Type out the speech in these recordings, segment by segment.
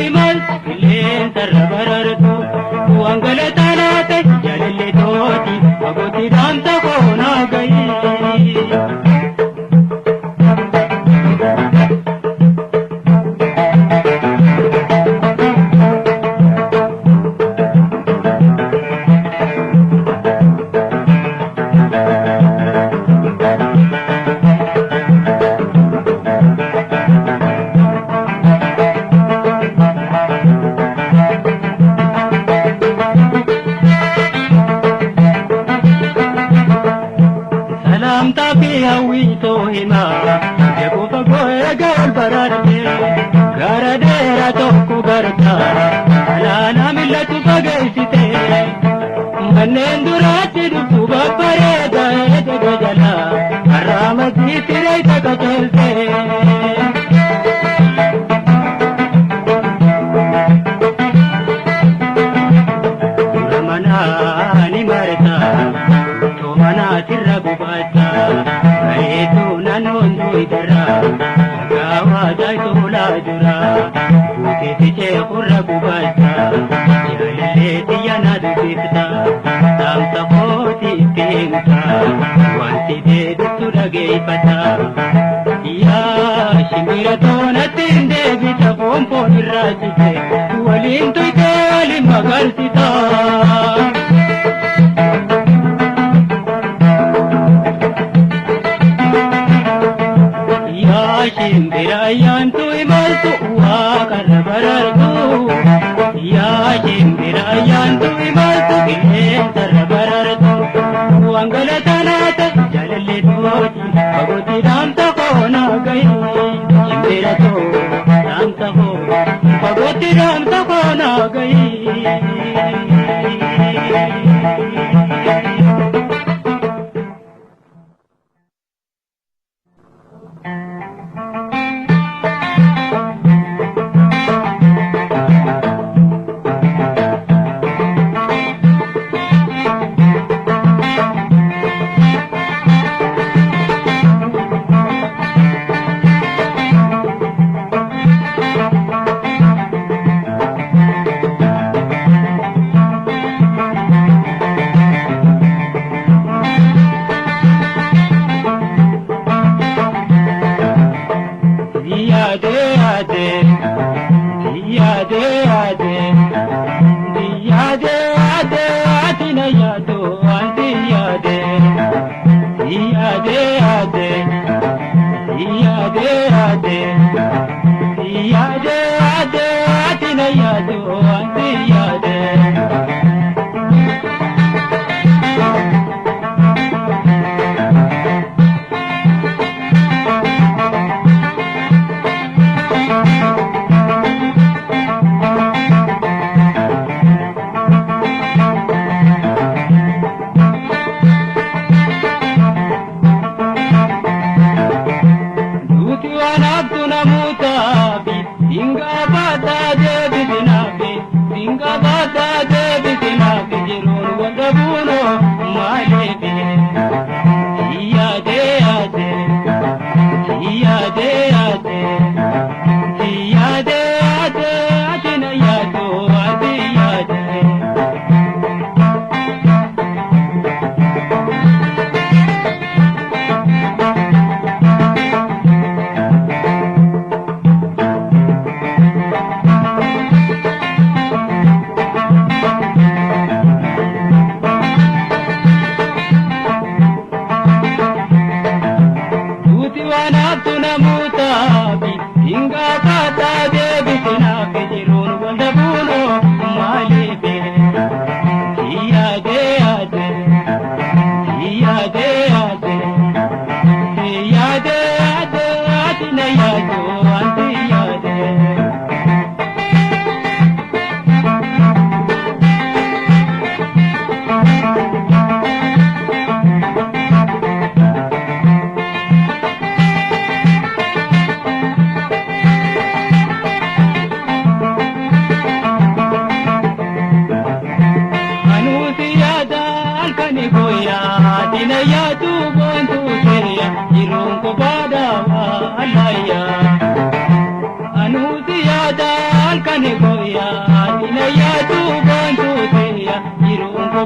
Imal, sarrabarartu wangala tanate jalille tooti agoti danta kona gayi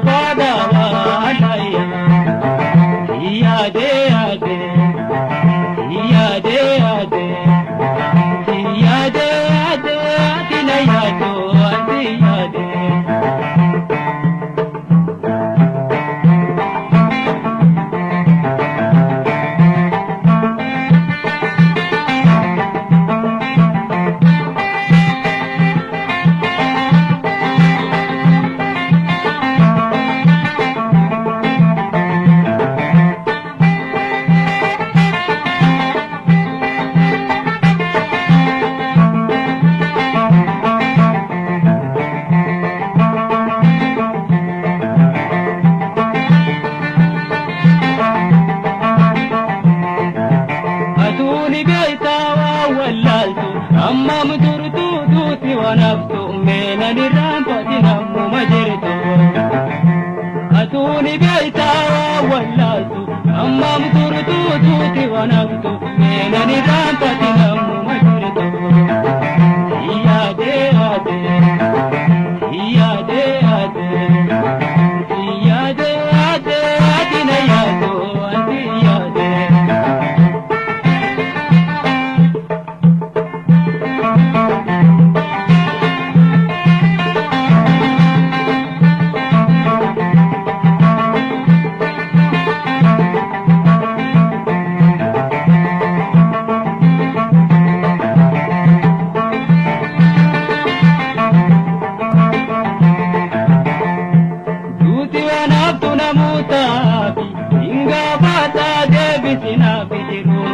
badawalaya yade yade yade yade yade yade dinayado yade amma muturtu duuti wanaftu meenani rampati nammu majirtu atuni beeytawa wallaaltu amma muturtu duuti wanaftu meenani rampati nammu majirtu yaade yaade yaade yaade yaade yaade adina yaado andi yaade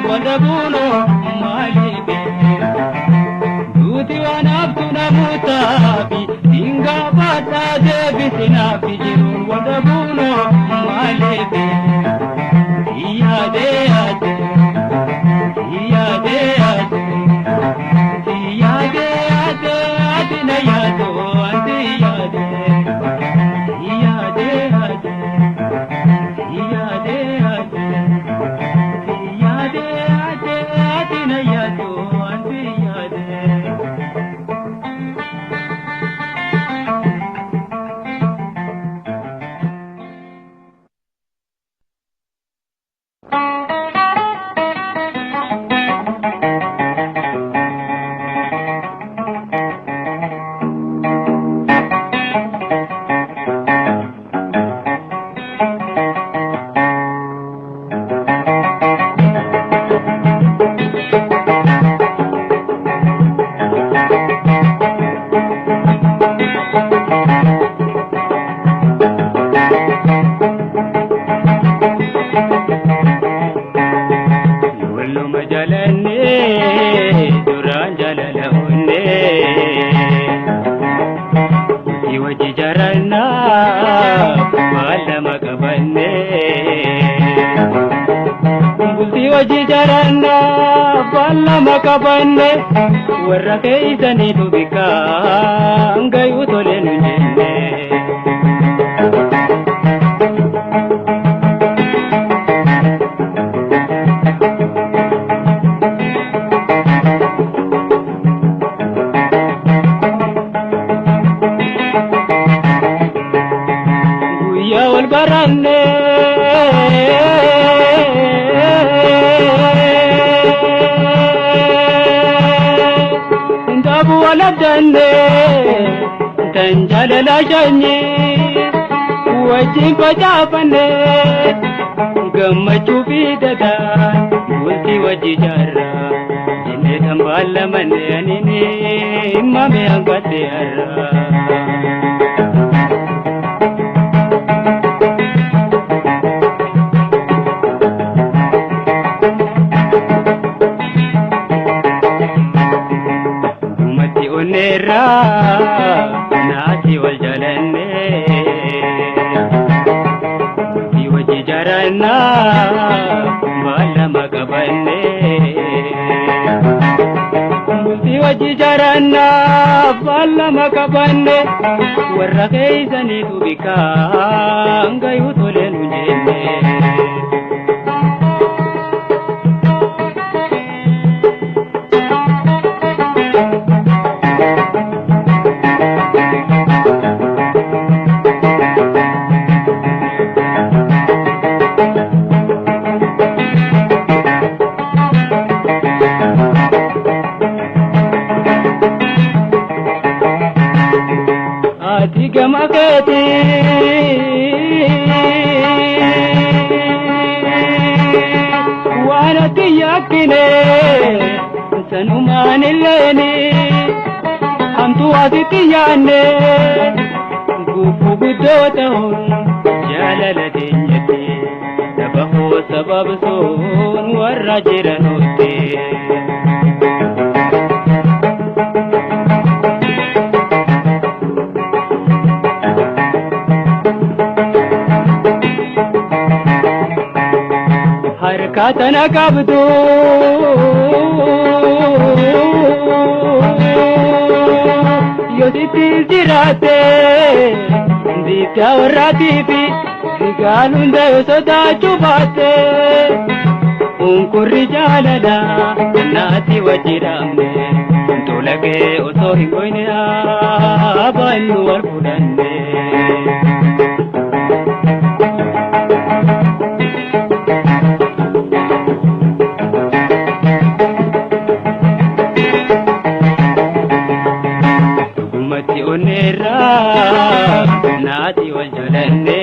ودبونو مالبي دوتي ونبتنا متابي إنغا باتا دبسنا في جرون ودبونو مالبي يادي يادي يادي يادي يادي يادي أدنا يادو أدي يادي يادي يادي يادي يادي Wajijarana balla makabanne warra keeysani tubika ngayu tolenu jenne guyya wal baranne ولدني تنجل لجني وجه فجافني قمت في ددان قلتي وجه جرى إني تنبال من ينيني ما بيانقات يرى ناسي والجلني في وجه جرنا بالا مقبلني في وجه جرنا بالا مقبلني ورقيزني تبكى انغيو تولن جني digamakati wanati yakine sanumanilleni hamtu asiti yaanne gufu guddootaun jaalala teenyatti dabahoo sababsuun warra jiranutti harkaatana qabdu yoositti jiraate ndiitaa warraatiifi sigaan hunda yoo sodaachuu baatte unkurri jaalala naati wajjiraamne tolagee osoo hin goyne abaannu wal fudhanne naati wal jalanne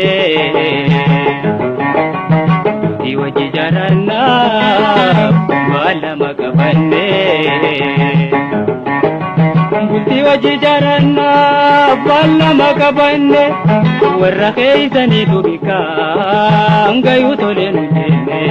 bultii wajji jarannaaf baalama qabanne bultii wajji jarannaaf baalama qabanne warra keeysaniitu bikaan gayuu tolee nu jenne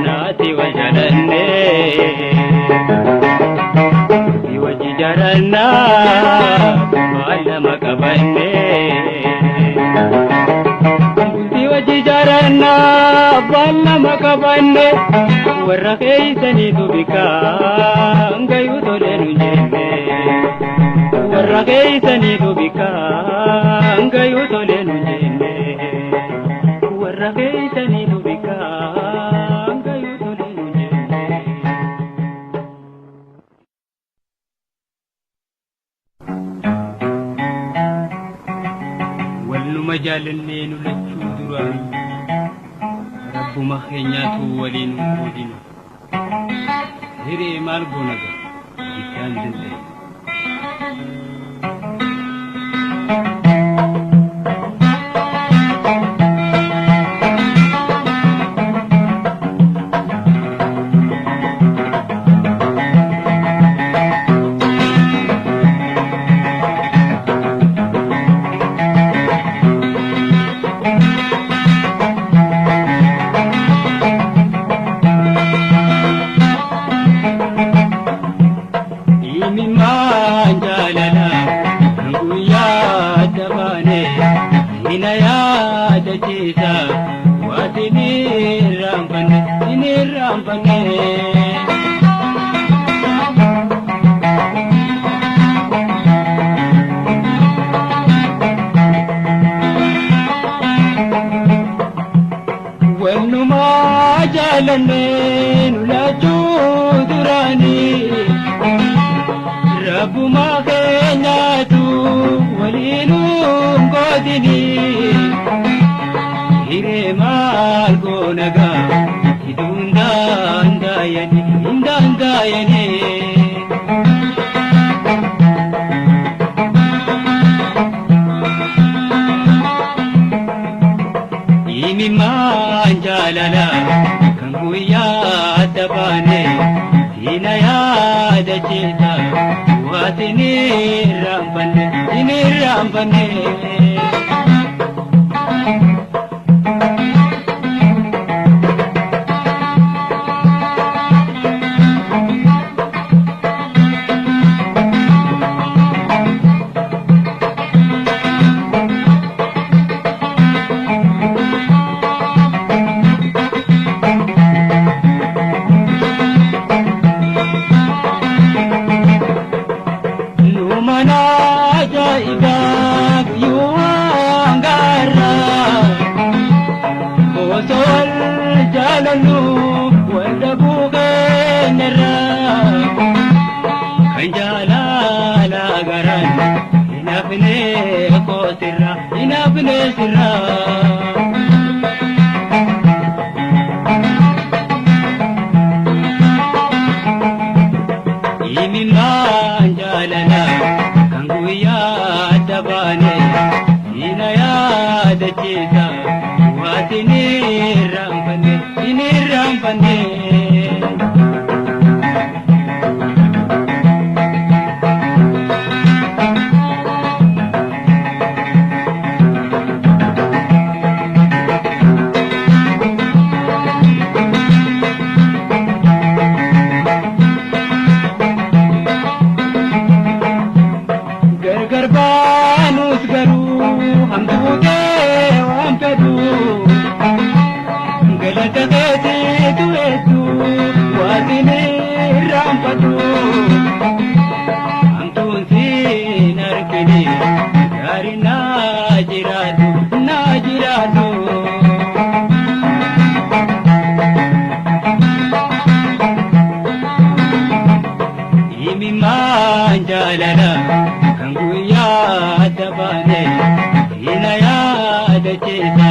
naati wal jalanne bultii wajji jarannaaf baalama qabanne bultii wajji jarannaaf baalama qabanne warra keeysaniitu bikaan gayuu tolee nu jenne warra keeysaniitu bikaan gayuu tolee nu jenne warra keeysaniitu bikaan gayuu tolee nu jenne walluma jaalannee nu lachuu duraan rabbuma keenyaatu waliin qoodinu hiree maal goonaga iddaan danda'e rabbuma keenyaatu waliinuu qoodini hiree maal goonaga hiduu hindaandayani imimaan jaalala kan guyyaa dabaane diina yaada jeeta waatini raambanne jaalala kan guyyaa dabaane ina yaadachiisa waati ni raanfanne jaalala kan guyyaa dabaane ina yaadachiisa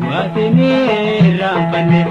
waati ni raanfanne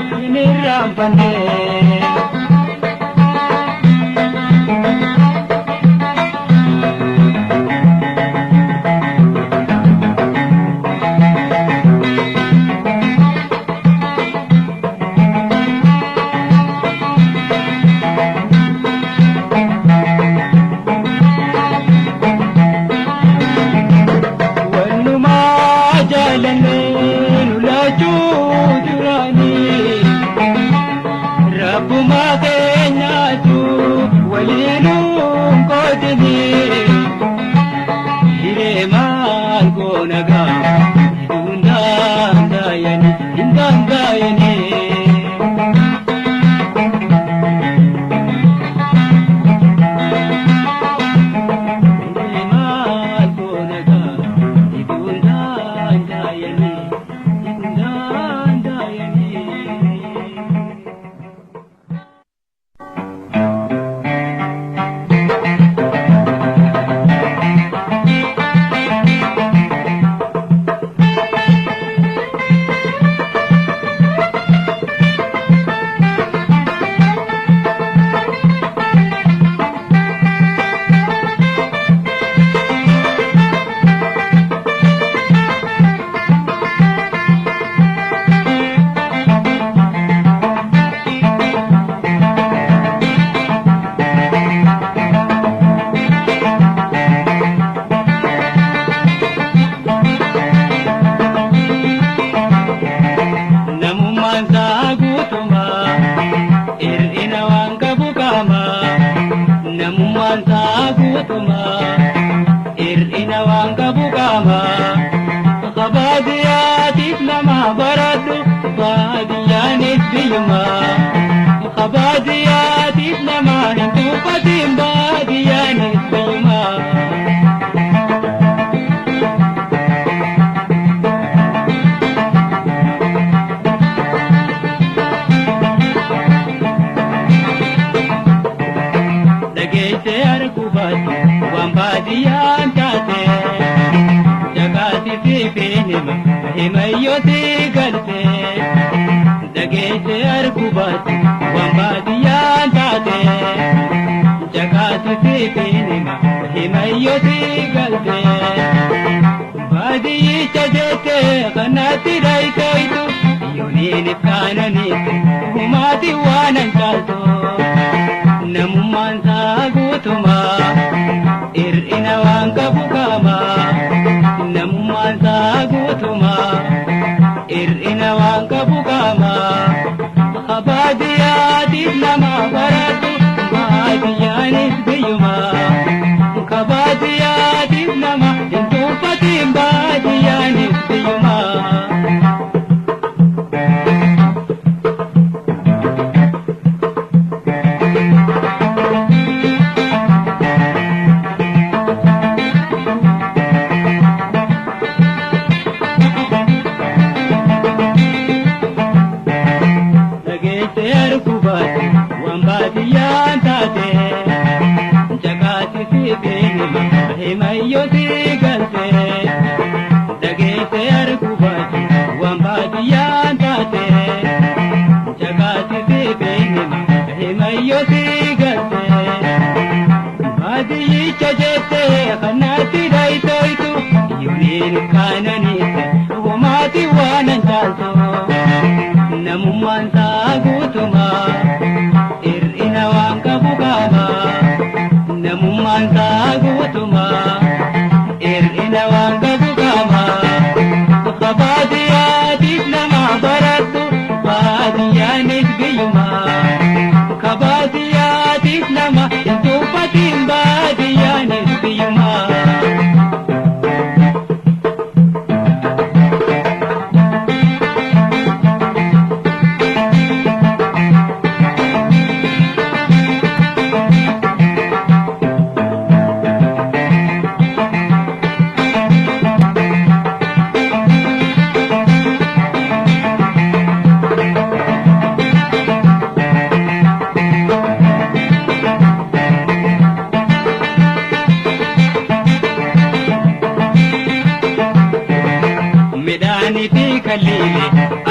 himayyoti galte dageesse argubaati waan baadiyyaan taate jakaatutti fiinima himayyoti galte baadiyyicha jette kanatti dhaytoytu yooniin ifkaananiitu humaati waanan caaltu namummaan saa guutumaa ir'ina waan qabu qaamaa namummaan saa guutumaa ir'ina waan qabu qaamaa baadiyyaatiif nama baratu baadiyyaanis biyyumaa baadiyyaatiif nama hin tuuffatiin baadiyyaanis biyyumaa. baadiyyicha jettee kanatti dhayitoytu yooniin kaananiite homaati waanan caaltu namummaan isaa guutumaa hir'ina waan qabu qaba namummaan isaa guutumaa hir'ina waan qabu qaba baadiyyaatiif nama baradhu baadiyyaanis biyyumaa baadiyyaatiif nama hin tuffatiin baadiyyaanis biyyumaa.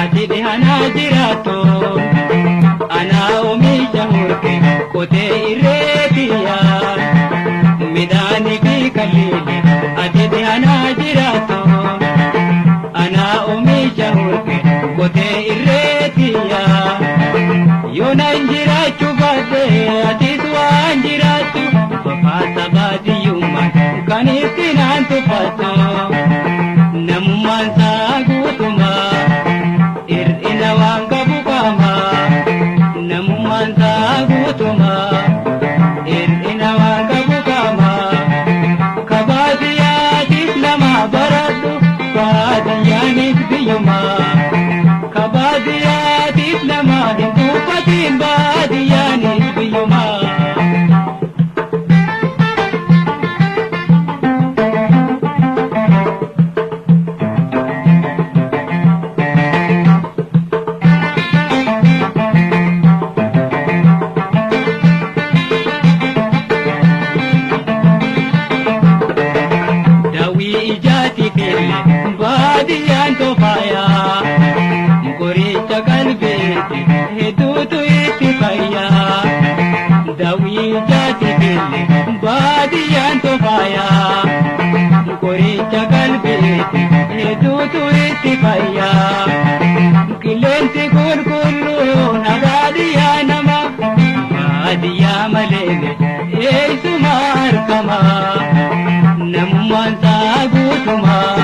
Ati dhihanaa jiraattu anaa oomisha murte qotee irreetiyaa midhaanii fi kalliili ati dhihanaa jiraattu anaa oomisha murte qotee irreetiyaa yoonaan jiraachuu baadhe atis waan jiraattu fafaasa baadiyyummaan kan itti naan tuffattu namummaan isaa guutumaa hir'ina waan qabu qaba namummaan isaa guutumaa hir'ina waan qabu qaba baadiyyaatiif nama baradhu baadiyyaanis biyyumaa baadiyyaatiif nama hin tuffatiin baadiyyaanis biyyumaa. Baadiyyaan tofaayaa qoricha qalbeeti hedduutu itti fayyaa daawwii jaati kenne baadiyyaan tofaayaa qoricha qalbeeti hedduutu itti fayyaa qilleensi qulqulluun baadiyyaa nama baadiyyaa maleene eessuma argama namummaan isaa guutumaa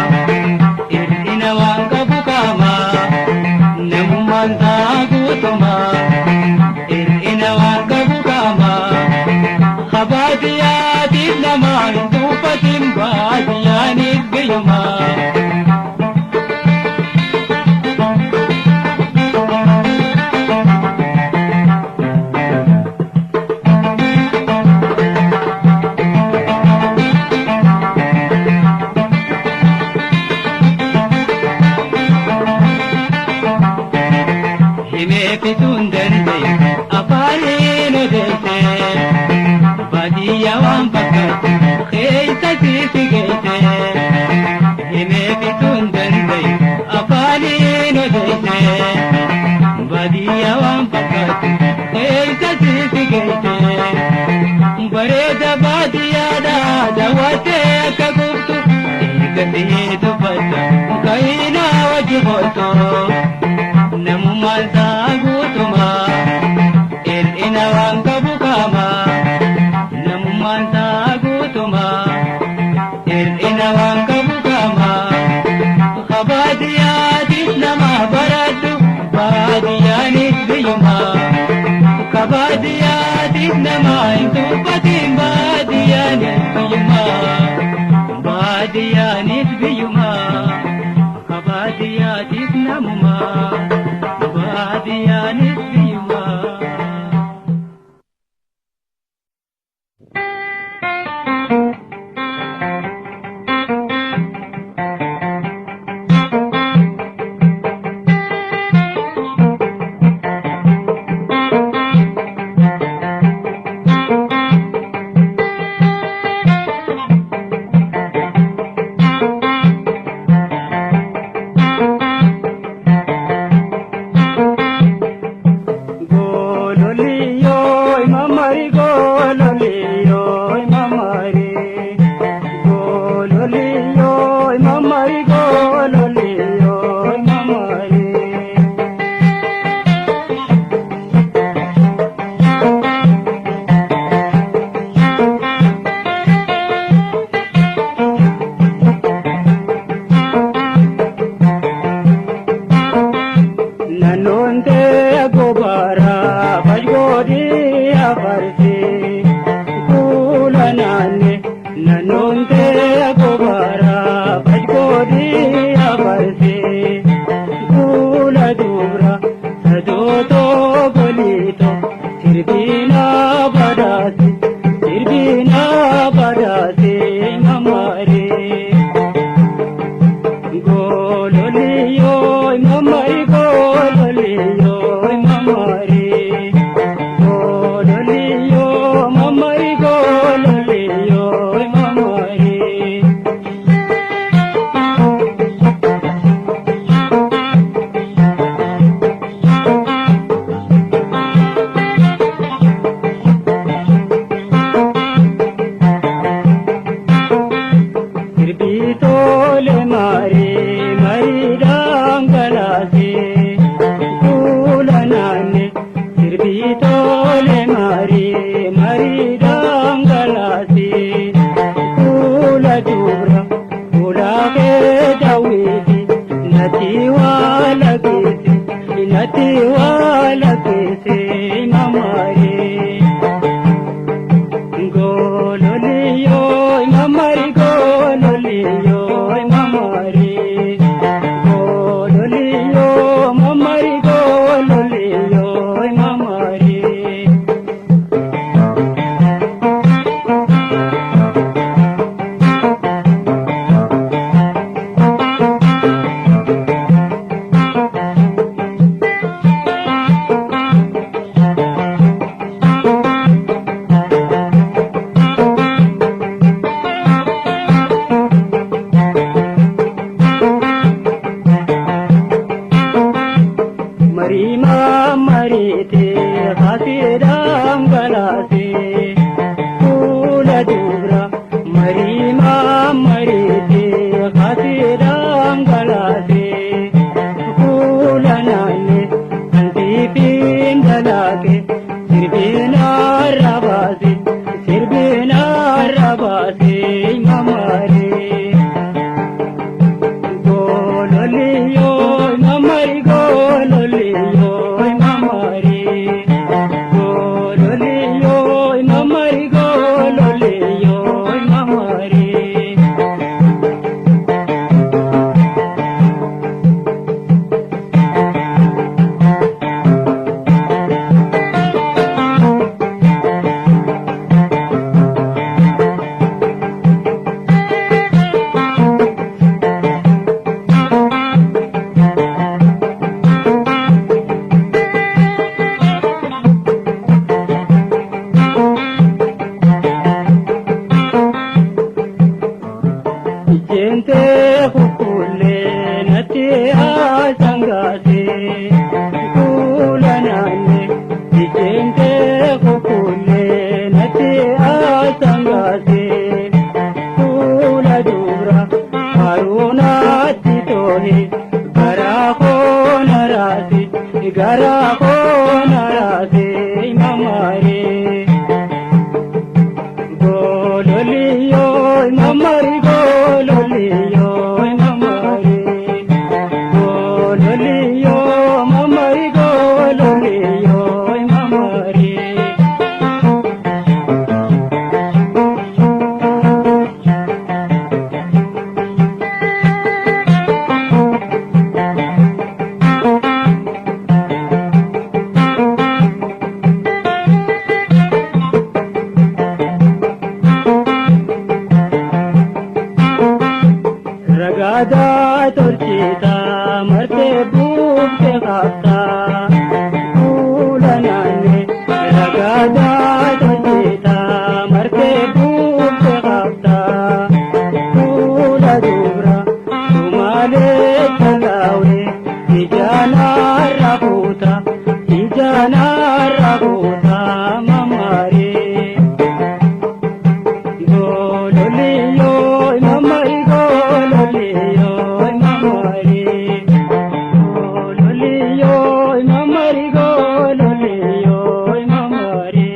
hir'ina waan qabu qaba namummaan isaa guutumaa hir'ina waan qabu qaba baadiyyaatiif nama hin tuffatin baadiyyaanis biyyumaa. Fituun danda'e afaaniin odeesse baadiyyaa waan fakkaatu keessa siisi geesse himee fituun danda'e afaaniin odeesse baadiyyaa waan fakkaatu keessa siisi geesse bareeda baadiyyaadha daawwattee akka gubtu eegamee dubbata ka'inaa wajji hootoo. Namummaan isaa guutumaa hir'ina waan qabu qaba namummaan isaa guutumaa hir'ina waan qabu qaba baadiyyaatiif nama baradhu baadiyyaanis biyyumaa baadiyyaatiif nama hin tuffatin baadiyyaanis biyyumaa baadiyyaanis biyyumaa baadiyyaatiif namumaa. Baadiyaanis biyyumaa. बरसे ममरे गोललियो ममरी गोललियो ममरे गोललियो ममरी गोललियो ममरे तोले मारे मरी रंगला से फूलनाने फिर भी तोले मारे मरी रंगला से फूल दूरा फूला के जावे थी नती वाला से ममारे गोललियो ममरी गोललियो ममरी गोललियो ममरी गोललियो ममरी मरी मरी थे हाथी राम गला से फूल दूरा मरी मरी थे हाथी राम गला से फूल नाने हंसी पिंडला के सिर बिना रबासे ममारे गोललियो ममरी गोललियो ममरी गोललियो ममरी गोललियो ममरी जेंते हुकुले नते आसंगासे फूलनाने जेंते हुकुले नते आसंगासे फूल दूरा हारुना चितोहे गरा हो नरासे ममारे गोललियो ममरी गोललियो ममरी गोललियो ममरी गोललियो ममरी रगादा तुर्चिता मरते भूख से खाता फूलनाने रगादा तुर्चिता मरते भूख से खाता फूल दूरा तुम्हारे चलावे जाना रबूता ममारे गोललियो ममरी गोललियो ममरी गोललियो ममरी गोललियो mammary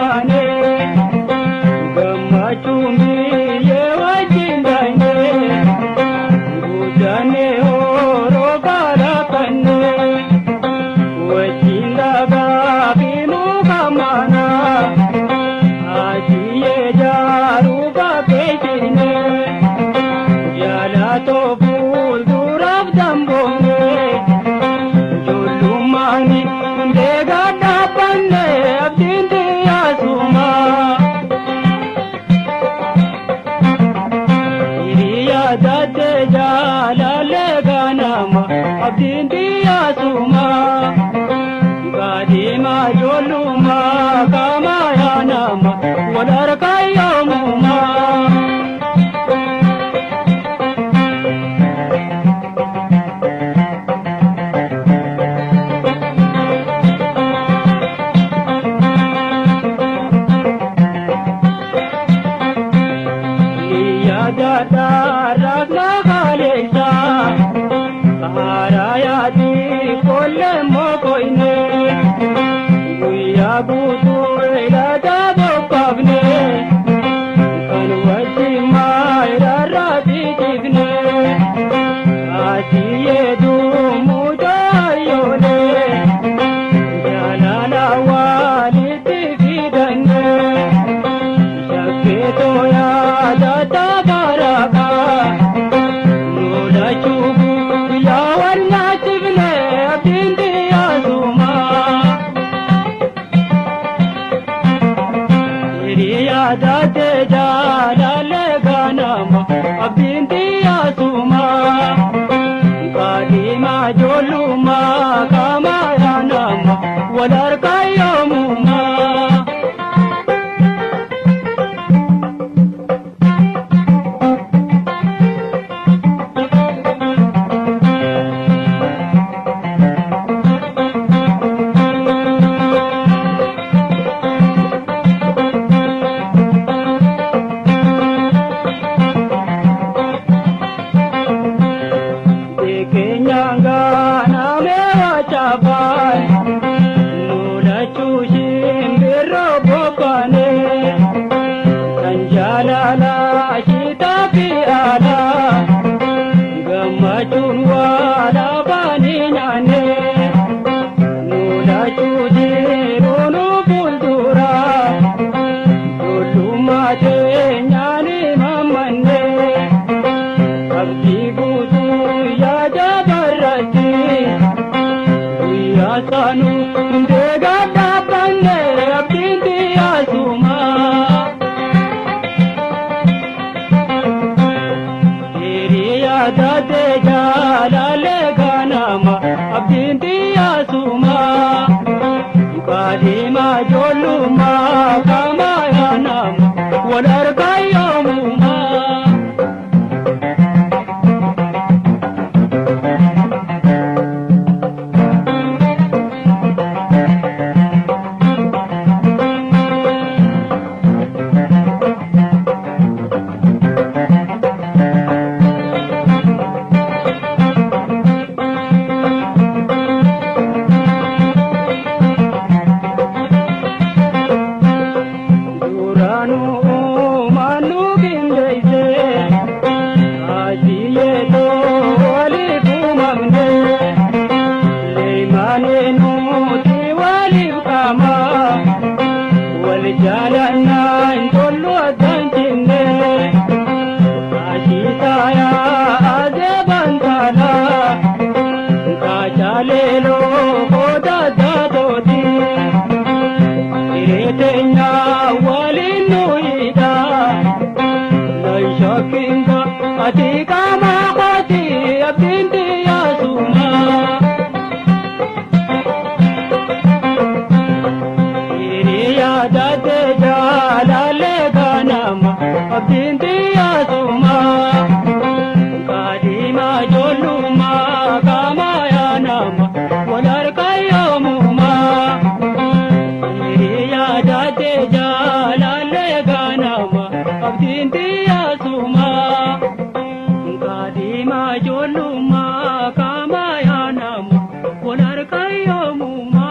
baane gammachuun biyyee wajjin daane guddane horoo kaadha kanne wajjin dhagaa fi muka mana asiyee jaaruu babeechine jaalatoo fuulduraaf damboone ijoollummaani hundee gadhaabanne abdiin xiyyaasuma hiriyaa taatee jaalalee ganama abdiin xiyyaasuma gaadhimaa ijoollummaa qaamaa yaanama wal harkaa yoomuma. Yaadaadhaarraaf naqaleessa haarayaati kolle mokoyne guyyaa guutuu ilaata bokkaafne kan wajjin maayirarraati tifne asiyee duumuu jaayyole jaalala walitti fidanne shakkeetoo yaadata Yaadate jaalale ganama abdiin xiyyaasuma qaadhima ijoollummaa qaamaa yaanama wal harkaa yoomuma. Gammachuun waala baanii nyaanne nulachuu jiruun fuuldura ijoollummaa teenyaan mammanne abdii guutuu yaada barratti guyyaa saanuu hundee gadhaabanne abdiin xiyyaasuma. Yaadate jaalale ganama abdiin xiyyaasuma qaadhima ijoollummaa qaamaa yaanama wal harkaa yoomuma. Jalanna intollu adantinne ashitaya azebantala kachalelo koda dadoti iretenya walinuida naishakinga atika maqati abdinti yasuma. Yaadate jaalale ganama abdiin xiyyaasuma qaadhima ijoollummaa qaamaa yaanama wal harkaa yoomuma. Yaadate jaalale ganama abdiin xiyyaasuma qaadhima ijoollummaa qaamaa yaanama wal harkaa yoomuma.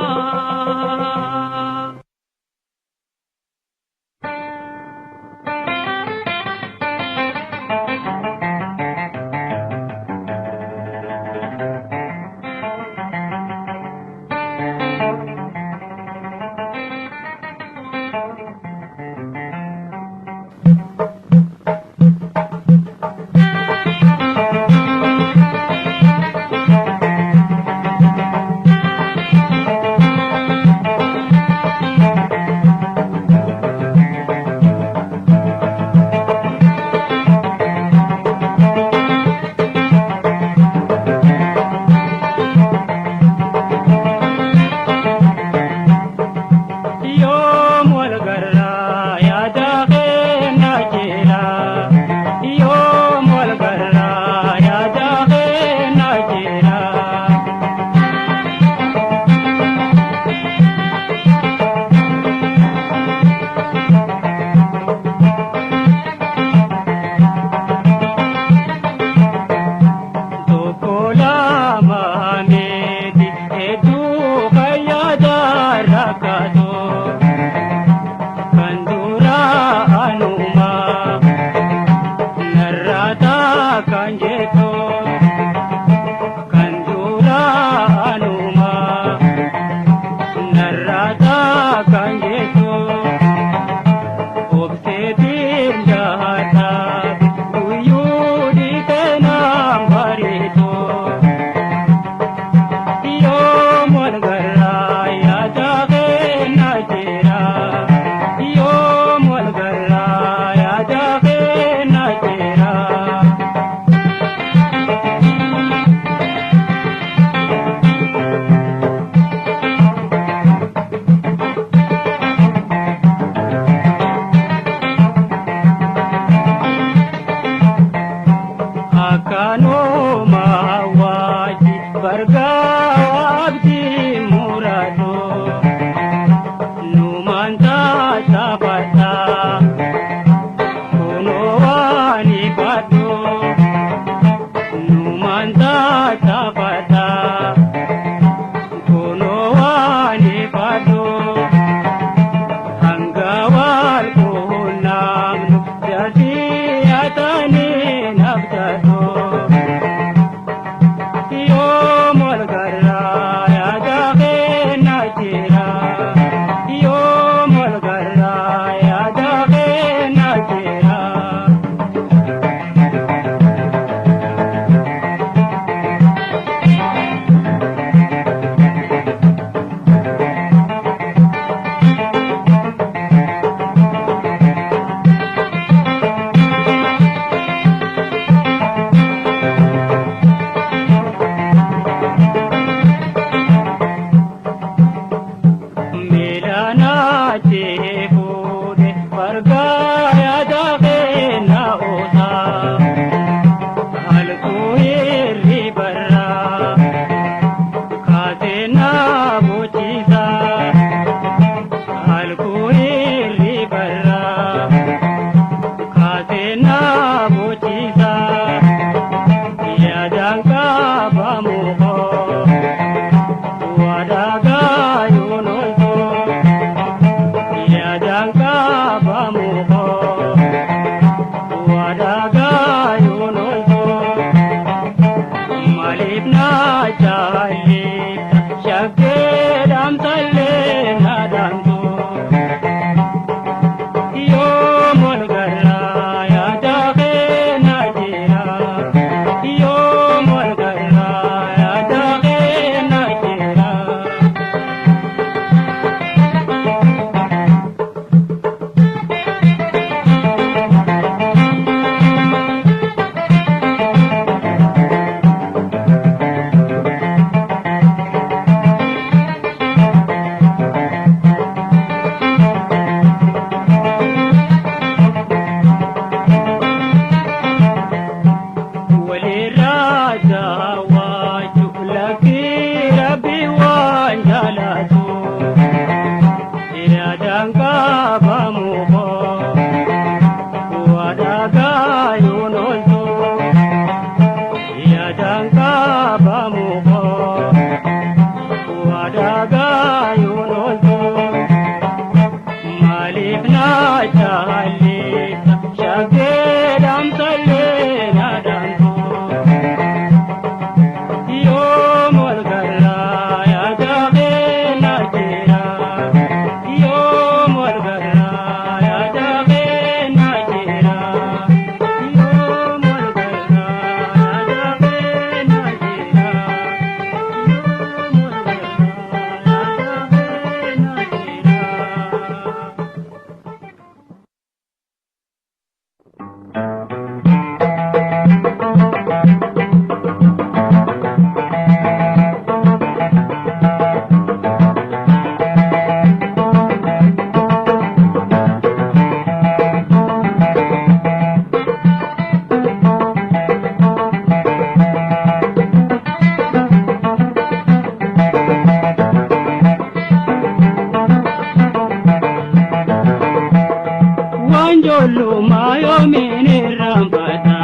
Wanjolo mayomini rambata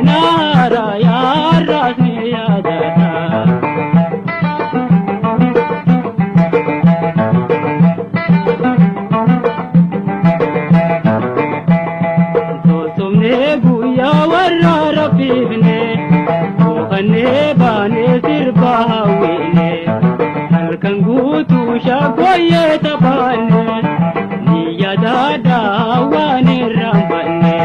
Nara ya rasmi yadata Tosomne guya warra rabibne Okanne bane sirba hawine Halkan gutu shakoye tabane Niyadada wane rambane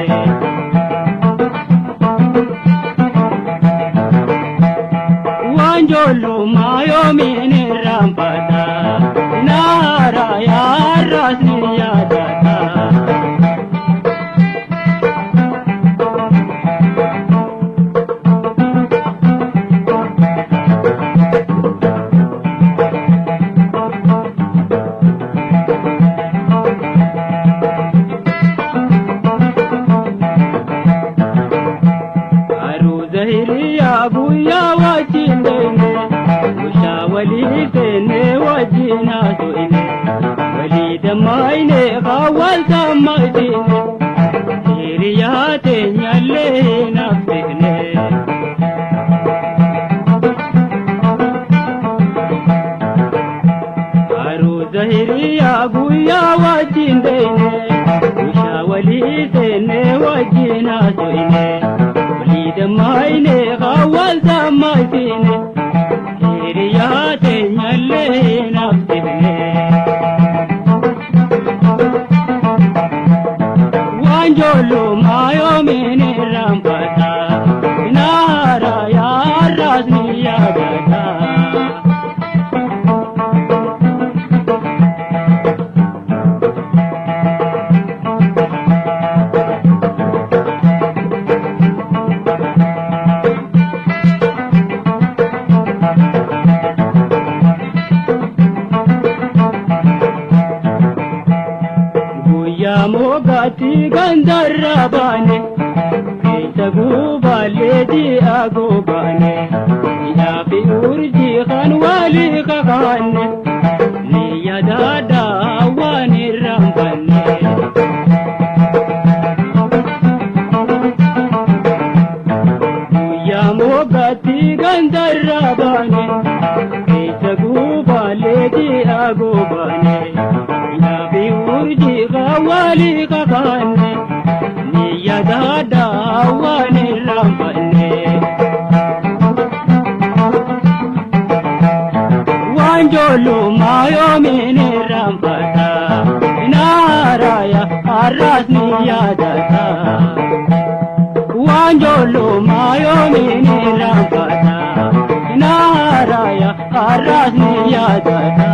Wanjolo mayomini rambata Nara ya rasmi yadata Abuya wajindene Ushawali tene wajina soine Walida maine khawal tamadine Hiriyate nyalle nafsikne Aru zahiri abuya wajindene Ushawali tene wajina soine Maine khawal tamadine hiriyate nyalle nafsine Wanjolo mayomini rambata Nara ya rasmi yadata Mogati gandarabane Isagu baledi agobane Ya fi urji khan wali khane Niya dada wani rambane Ya mogati gandarabane Isagu baledi agobane Ya fi urji wali kakane niya dada wani rambane Wanjolo mayomini rambata Naraya arasni yadata Wanjolo mayomini rambata Naraya arasni yadata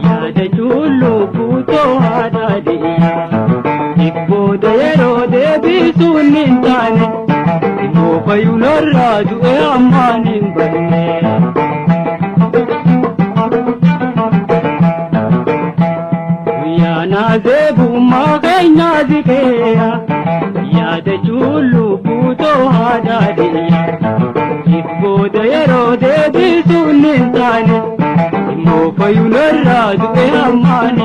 Yada chulu puto hada diya Ikbo dero debi sunintane Ikbo payulor raju e amanin banne Yana zebu magayna dikeya Yada chulu puto hada diya Ikbo dero debi sunintane Mo payular raju e amanin